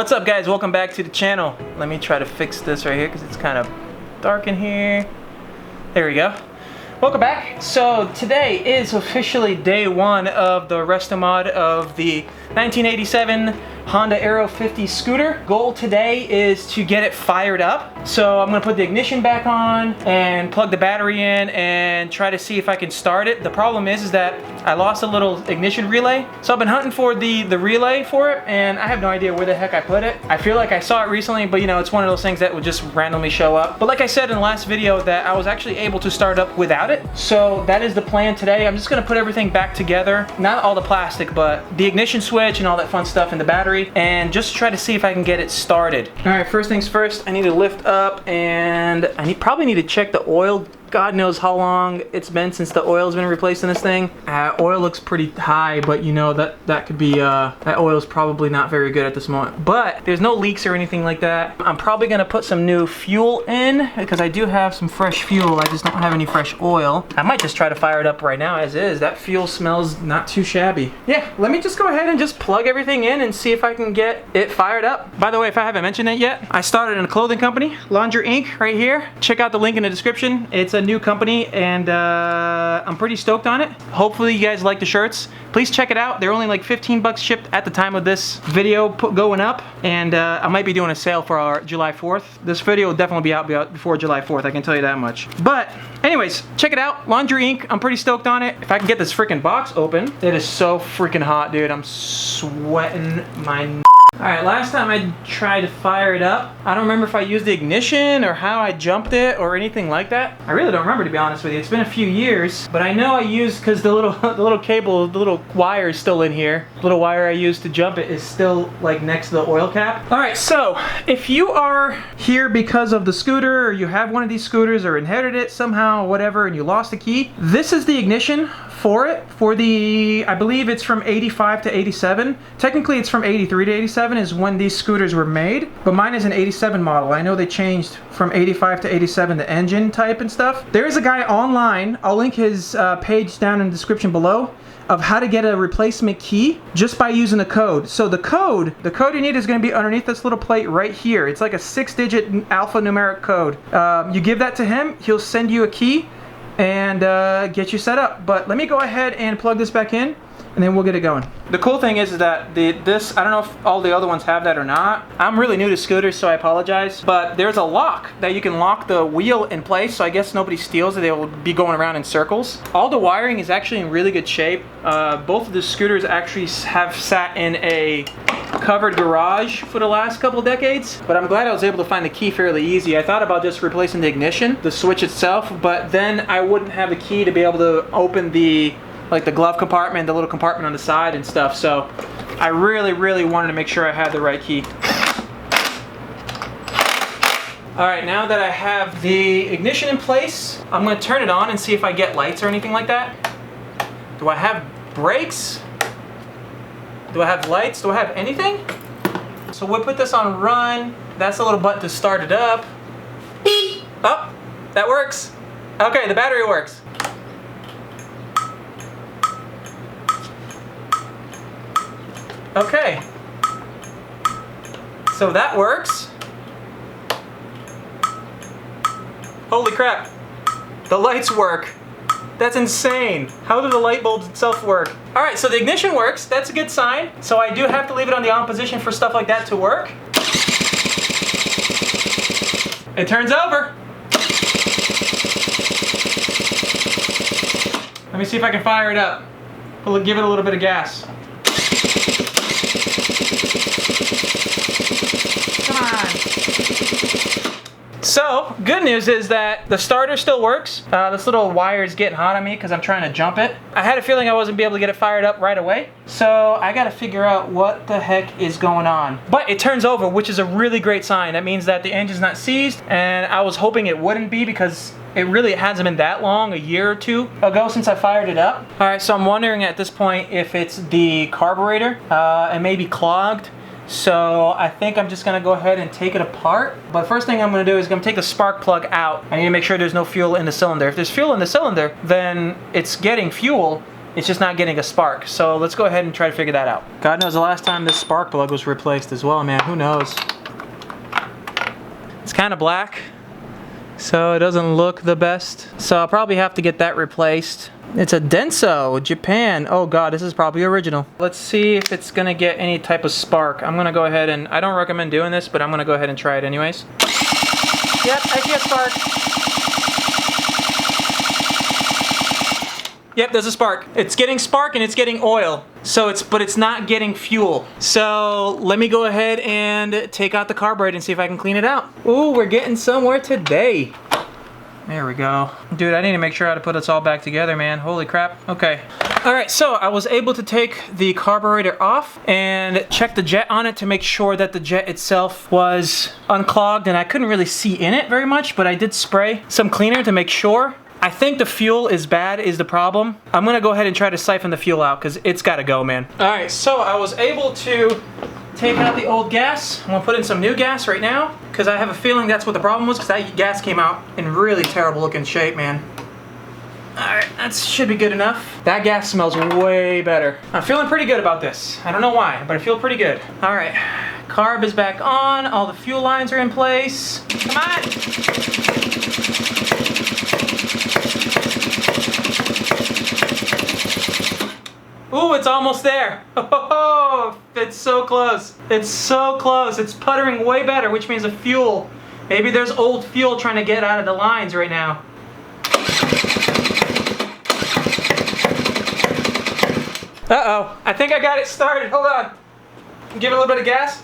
What's up guys, welcome back to the channel. Let me try to fix this right here because it's kind of dark in here. There we go. Welcome back. So today is officially day one of the Restomod of the 1987 Honda Aero 50 scooter. Goal today is to get it fired up. So I'm gonna put the ignition back on and plug the battery in and try to see if I can start it. The problem is that I lost a little ignition relay. So I've been hunting for the relay for it and I have no idea where the heck I put it. I feel like I saw it recently, but you know, it's one of those things that would just randomly show up. But like I said in the last video that I was actually able to start up without it. So that is the plan today. I'm just gonna put everything back together. Not all the plastic, but the ignition switch and all that fun stuff in the battery, and just try to see if I can get it started. All right, first things first, I need to lift up and I probably need to check the oil. God knows how long it's been since the oil's been replaced in this thing. Oil looks pretty high, but you know that could be, that oil's probably not very good at this moment. But there's no leaks or anything like that. I'm probably gonna put some new fuel in because I do have some fresh fuel. I just don't have any fresh oil. I might just try to fire it up right now as is. That fuel smells not too shabby. Yeah, let me just go ahead and just plug everything in and see if I can get it fired up. By the way, if I haven't mentioned it yet, I started in a clothing company, Laundry Inc. right here. Check out the link in the description. It's a new company and I'm pretty stoked on it. Hopefully you guys like the shirts. Please check it out. They're only like 15 bucks shipped at the time of this video going up, and I might be doing a sale for our July 4th. This video will definitely be out before July 4th, I can tell you that much. But anyways, check it out, Laundry Inc. I'm pretty stoked on it. If I can get this freaking box open. It is so freaking hot, dude. I'm sweating my Alright, last time I tried to fire it up, I don't remember if I used the ignition or how I jumped it or anything like that. I really don't remember, to be honest with you. It's been a few years, but I know I used, because the little cable, the little wire is still in here. The little wire I used to jump it is still like next to the oil cap. Alright, so if you are here because of the scooter, or you have one of these scooters or inherited it somehow or whatever and you lost the key, this is the ignition for it, for the, I believe it's from 85 to 87. Technically it's from 83 to 87 is when these scooters were made, but mine is an 87 model. I know they changed from 85 to 87 the engine type and stuff. There is a guy online, I'll link his page down in the description below, of how to get a replacement key just by using the code. So the code you need is going to be underneath this little plate right here. It's like a 6-digit alphanumeric code. You give that to him, he'll send you a key and get you set up. But let me go ahead and plug this back in and then we'll get it going. The cool thing is that this, I don't know if all the other ones have that or not. I'm really new to scooters, so I apologize. But there's a lock that you can lock the wheel in place, so I guess nobody steals it. They will be going around in circles. All the wiring is actually in really good shape. Both of the scooters actually have sat in a covered garage for the last couple of decades, but I'm glad I was able to find the key fairly easy. I thought about just replacing the ignition, the switch itself, but then I wouldn't have the key to be able to open the glove compartment, the little compartment on the side and stuff. So I really wanted to make sure I had the right key. All right, now that I have the ignition in place, I'm gonna turn it on and see if I get lights or anything like that. Do I have brakes? Do I have lights? Do I have anything? So we'll put this on run. That's the little button to start it up. Oh, that works. Okay, the battery works. Okay, so that works. Holy crap, the lights work. That's insane. How do the light bulbs itself work? All right, so the ignition works. That's a good sign. So I do have to leave it on the on position for stuff like that to work. It turns over. Let me see if I can fire it up. Give it a little bit of gas. Come on. So, good news is that the starter still works. This little wire is getting hot on me because I'm trying to jump it. I had a feeling I wasn't be able to get it fired up right away. So, I gotta figure out what the heck is going on. But it turns over, which is a really great sign. That means that the engine's not seized, and I was hoping it wouldn't be because it really hasn't been that long, a year or two ago since I fired it up. All right, so I'm wondering at this point if it's the carburetor. It may be clogged. So I think I'm just gonna go ahead and take it apart. But first thing I'm gonna do is I'm gonna take the spark plug out. I need to make sure there's no fuel in the cylinder. If there's fuel in the cylinder, then it's getting fuel, it's just not getting a spark. So let's go ahead and try to figure that out. God knows the last time this spark plug was replaced as well, man. Who knows? It's kind of black, so it doesn't look the best. So I'll probably have to get that replaced. It's a Denso, Japan. Oh God, this is probably original. Let's see if it's gonna get any type of spark. I'm gonna go ahead and, I don't recommend doing this, but I'm gonna go ahead and try it anyways. Yep, I see a spark. Yep, there's a spark. It's getting spark and it's getting oil. So but it's not getting fuel. So let me go ahead and take out the carburetor and see if I can clean it out. Ooh, we're getting somewhere today. There we go. Dude, I need to make sure how to put this all back together, man. Holy crap. Okay. All right, so I was able to take the carburetor off and check the jet on it to make sure that the jet itself was unclogged, and I couldn't really see in it very much, but I did spray some cleaner to make sure. I think the fuel is bad is the problem. I'm gonna go ahead and try to siphon the fuel out because it's gotta go, man. All right, so I was able to take out the old gas. I'm gonna put in some new gas right now because I have a feeling that's what the problem was, because that gas came out in really terrible looking shape, man. All right, that should be good enough. That gas smells way better. I'm feeling pretty good about this. I don't know why, but I feel pretty good. All right, carb is back on. All the fuel lines are in place. Come on. Ooh, it's almost there. Oh, it's so close. It's so close. It's puttering way better, which means the fuel. Maybe there's old fuel trying to get out of the lines right now. Uh-oh, I think I got it started. Hold on. Give it a little bit of gas.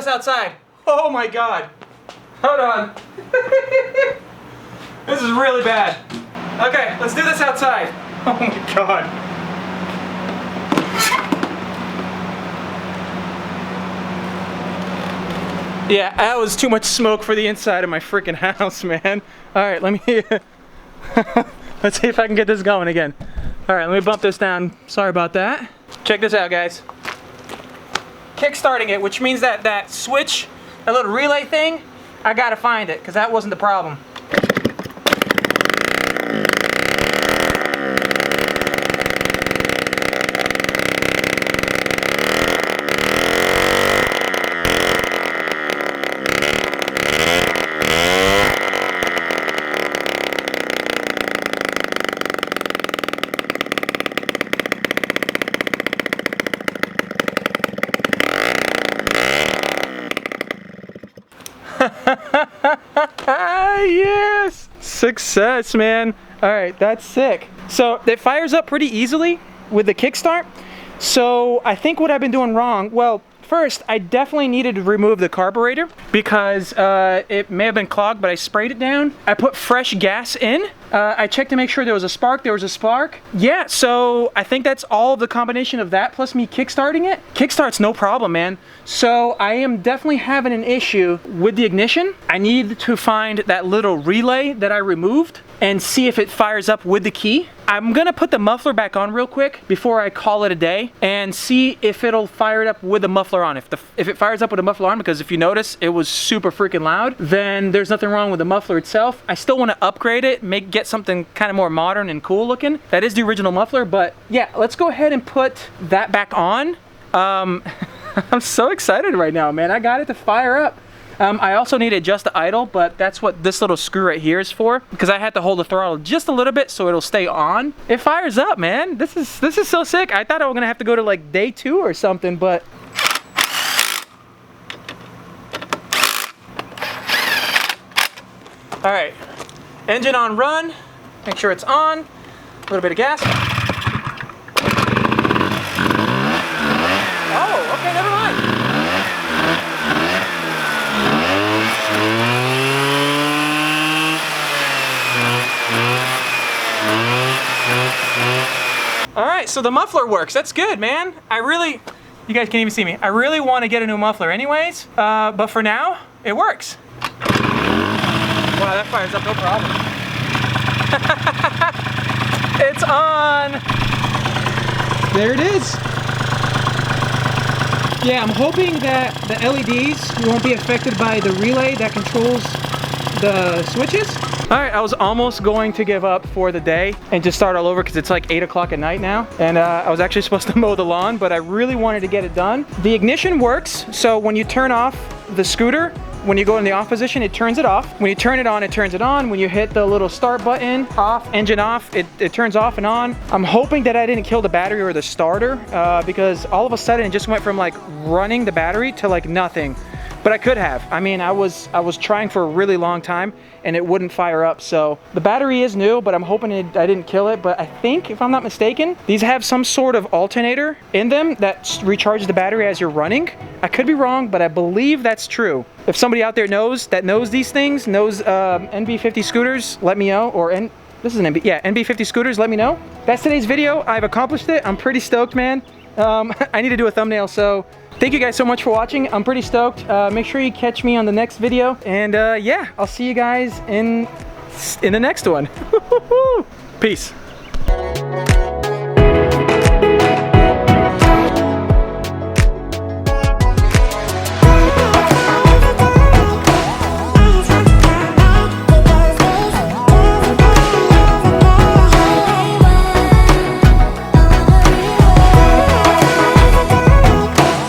Outside. Oh my God. Hold on. This is really bad. Okay, let's do this outside. Oh my God. Yeah, that was too much smoke for the inside of my freaking house, man. All right, let me, let's see if I can get this going again. All right, let me bump this down. Sorry about that. Check this out, guys. Kickstarting it, which means that that switch, that little relay thing, I gotta find it because that wasn't the problem. Yes! Success, man. All right, that's sick. So it fires up pretty easily with the kickstart. So I think what I've been doing wrong, well, first, I definitely needed to remove the carburetor because it may have been clogged, but I sprayed it down. I put fresh gas in. I checked to make sure there was a spark. There was a spark. Yeah, so I think that's all the combination of that plus me kickstarting it. Kickstart's no problem, man. So I am definitely having an issue with the ignition. I need to find that little relay that I removed and see if it fires up with the key. I'm gonna put the muffler back on real quick before I call it a day and see if it'll fire it up with the muffler on. If it fires up with the muffler on, because if you notice, it was super freaking loud, then there's nothing wrong with the muffler itself. I still wanna upgrade it, get something kind of more modern and cool looking. That is the original muffler, but yeah, let's go ahead and put that back on. I'm so excited right now, man. I got it to fire up. I also need to adjust the idle, but that's what this little screw right here is for, because I had to hold the throttle just a little bit so it'll stay on. It fires up, man. This is so sick. I thought I was gonna have to go to like day 2 or something, but all right, engine on run. Make sure it's on. A little bit of gas. Oh, okay, never mind. All right, so the muffler works. That's good, man. You guys can't even see me. I really want to get a new muffler anyways, but for now, it works. Wow, that fires up no problem. It's on. There it is. Yeah, I'm hoping that the LEDs won't be affected by the relay that controls the switches. All right, I was almost going to give up for the day and just start all over because it's like 8 o'clock at night now. And I was actually supposed to mow the lawn, but I really wanted to get it done. The ignition works, so when you turn off the scooter, when you go in the off position, it turns it off. When you turn it on, it turns it on. When you hit the little start button, off, engine off, it turns off and on. I'm hoping that I didn't kill the battery or the starter because all of a sudden it just went from like running the battery to like nothing. But I could have. I mean, I was trying for a really long time and it wouldn't fire up. So the battery is new, but I'm hoping I didn't kill it. But I think, if I'm not mistaken, these have some sort of alternator in them that recharges the battery as you're running. I could be wrong, but I believe that's true. If somebody out there knows these things, knows NB50 scooters, let me know. Or this is an NB50 scooters, let me know. That's today's video. I've accomplished it. I'm pretty stoked, man. I need to do a thumbnail, so thank you guys so much for watching. I'm pretty stoked. Make sure you catch me on the next video. And yeah, I'll see you guys in the next one. Peace.